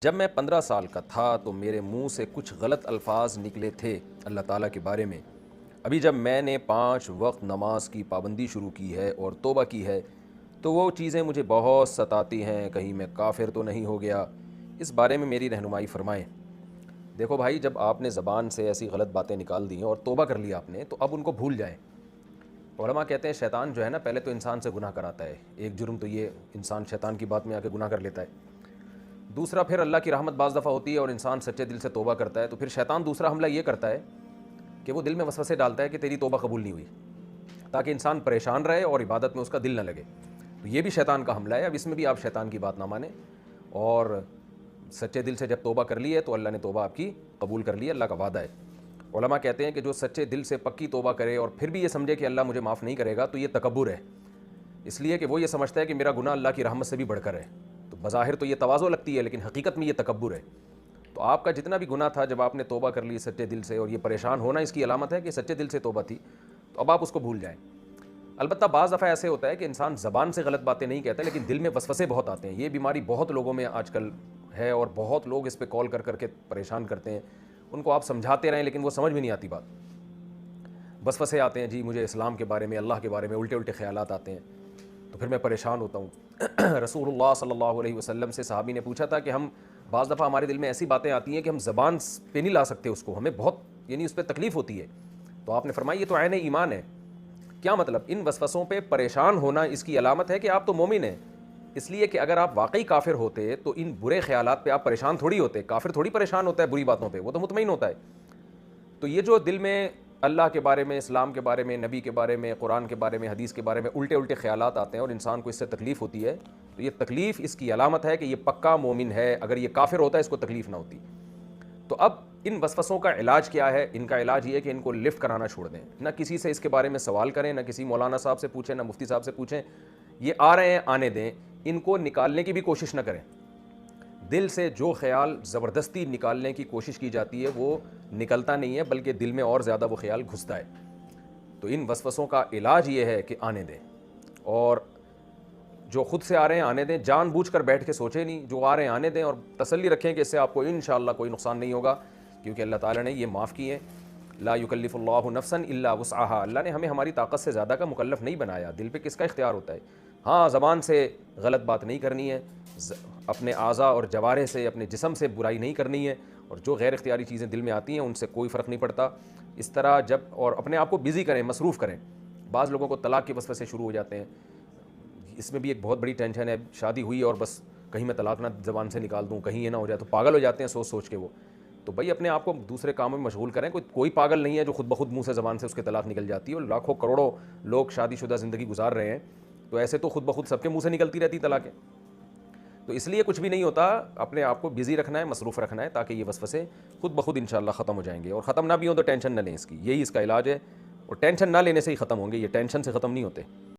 جب میں 15 سال کا تھا تو میرے منہ سے کچھ غلط الفاظ نکلے تھے اللہ تعالیٰ کے بارے میں۔ ابھی جب میں نے 5 وقت نماز کی پابندی شروع کی ہے اور توبہ کی ہے تو وہ چیزیں مجھے بہت ستاتی ہیں، کہیں میں کافر تو نہیں ہو گیا؟ اس بارے میں میری رہنمائی فرمائیں۔ دیکھو بھائی، جب آپ نے زبان سے ایسی غلط باتیں نکال دی ہیں اور توبہ کر لیا آپ نے، تو اب ان کو بھول جائیں۔ علماء کہتے ہیں شیطان جو ہے نا، پہلے تو انسان سے گناہ کراتا ہے۔ ایک جرم تو یہ انسان شیطان کی بات میں آ کے گناہ کر لیتا ہے، دوسرا پھر اللہ کی رحمت بعض دفعہ ہوتی ہے اور انسان سچے دل سے توبہ کرتا ہے، تو پھر شیطان دوسرا حملہ یہ کرتا ہے کہ وہ دل میں وسوسے ڈالتا ہے کہ تیری توبہ قبول نہیں ہوئی، تاکہ انسان پریشان رہے اور عبادت میں اس کا دل نہ لگے۔ تو یہ بھی شیطان کا حملہ ہے۔ اب اس میں بھی آپ شیطان کی بات نہ مانیں، اور سچے دل سے جب توبہ کر لی ہے تو اللہ نے توبہ آپ کی قبول کر لی ہے، اللہ کا وعدہ ہے۔ علماء کہتے ہیں کہ جو سچے دل سے پکی توبہ کرے اور پھر بھی یہ سمجھے کہ اللہ مجھے معاف نہیں کرے گا، تو یہ تکبر ہے، اس لیے کہ وہ یہ سمجھتا ہے کہ میرا گناہ اللہ کی رحمت سے بھی بڑھ کر ہے۔ تو بظاہر تو یہ تواضع لگتی ہے، لیکن حقیقت میں یہ تکبر ہے۔ تو آپ کا جتنا بھی گناہ تھا، جب آپ نے توبہ کر لی سچے دل سے، اور یہ پریشان ہونا اس کی علامت ہے کہ سچے دل سے توبہ تھی، تو اب آپ اس کو بھول جائیں۔ البتہ بعض دفعہ ایسے ہوتا ہے کہ انسان زبان سے غلط باتیں نہیں کہتا، لیکن دل میں وسوسے بہت آتے ہیں۔ یہ بیماری بہت لوگوں میں آج کل ہے، اور بہت لوگ اس پہ کال کر کر کے پریشان کرتے ہیں۔ ان کو آپ سمجھاتے رہیں لیکن وہ سمجھ میں نہیں آتی بات، وسوسے آتے ہیں، جی مجھے اسلام کے بارے میں، اللہ کے بارے میں الٹے الٹے خیالات آتے ہیں، تو پھر میں پریشان ہوتا ہوں۔ رسول اللہ صلی اللہ علیہ وسلم سے صحابی نے پوچھا تھا کہ ہم بعض دفعہ ہمارے دل میں ایسی باتیں آتی ہیں کہ ہم زبان پہ نہیں لا سکتے اس کو، ہمیں بہت اس پہ تکلیف ہوتی ہے۔ تو آپ نے فرمایا یہ تو عین ایمان ہے۔ کیا مطلب؟ ان وسوسوں پہ پریشان ہونا اس کی علامت ہے کہ آپ تو مومن ہیں، اس لیے کہ اگر آپ واقعی کافر ہوتے تو ان برے خیالات پہ آپ پریشان تھوڑی ہوتے۔ کافر تھوڑی پریشان ہوتا ہے بری باتوں پہ، وہ تو مطمئن ہوتا ہے۔ تو یہ جو دل میں اللہ کے بارے میں، اسلام کے بارے میں، نبی کے بارے میں، قرآن کے بارے میں، حدیث کے بارے میں الٹے الٹے خیالات آتے ہیں اور انسان کو اس سے تکلیف ہوتی ہے، تو یہ تکلیف اس کی علامت ہے کہ یہ پکا مومن ہے۔ اگر یہ کافر ہوتا ہے اس کو تکلیف نہ ہوتی۔ تو اب ان وسوسوں کا علاج کیا ہے؟ ان کا علاج یہ ہے کہ ان کو لفٹ کرانا چھوڑ دیں، نہ کسی سے اس کے بارے میں سوال کریں، نہ کسی مولانا صاحب سے پوچھیں، نہ مفتی صاحب سے پوچھیں۔ یہ آ رہے ہیں، آنے دیں، ان کو نکالنے کی بھی کوشش نہ کریں۔ دل سے جو خیال زبردستی نکالنے کی کوشش کی جاتی ہے وہ نکلتا نہیں ہے، بلکہ دل میں اور زیادہ وہ خیال گھستا ہے۔ تو ان وسوسوں کا علاج یہ ہے کہ آنے دیں، اور جو خود سے آ رہے ہیں آنے دیں، جان بوجھ کر بیٹھ کے سوچیں نہیں، جو آ رہے ہیں آنے دیں، اور تسلی رکھیں کہ اس سے آپ کو انشاءاللہ کوئی نقصان نہیں ہوگا، کیونکہ اللہ تعالیٰ نے یہ معاف کیے۔ لا یکلف اللہ نفسا الا وسعها، اللہ نے ہمیں ہماری طاقت سے زیادہ کا مکلف نہیں بنایا۔ دل پہ کس کا اختیار ہوتا ہے؟ ہاں، زبان سے غلط بات نہیں کرنی ہے، اپنے اعضاء اور جوارح سے، اپنے جسم سے برائی نہیں کرنی ہے، اور جو غیر اختیاری چیزیں دل میں آتی ہیں ان سے کوئی فرق نہیں پڑتا۔ اس طرح جب اور اپنے آپ کو بزی کریں، مصروف کریں۔ بعض لوگوں کو طلاق کے وسوسے شروع ہو جاتے ہیں، اس میں بھی ایک بہت بڑی ٹینشن ہے۔ شادی ہوئی اور بس کہیں میں طلاق نہ زبان سے نکال دوں، کہیں یہ نہ ہو جائے، تو پاگل ہو جاتے ہیں سوچ سوچ کے وہ۔ تو بھائی اپنے آپ کو دوسرے کاموں میں مشغول کریں۔ کوئی پاگل نہیں ہے جو خود بخود منہ سے زبان سے اس کے طلاق نکل جاتی ہے، اور لاکھوں کروڑوں لوگ شادی شدہ زندگی گزار رہے ہیں، تو ایسے تو خود بخود سب کے منہ سے نکلتی رہتی طلاقیں۔ تو اس لیے کچھ بھی نہیں ہوتا، اپنے آپ کو بزی رکھنا ہے، مصروف رکھنا ہے، تاکہ یہ وسوسے خود بخود انشاءاللہ ختم ہو جائیں گے۔ اور ختم نہ بھی ہوں تو ٹینشن نہ لیں، اس کی یہی اس کا علاج ہے، اور ٹینشن نہ لینے سے ہی ختم ہوں گے، یہ ٹینشن سے ختم نہیں ہوتے۔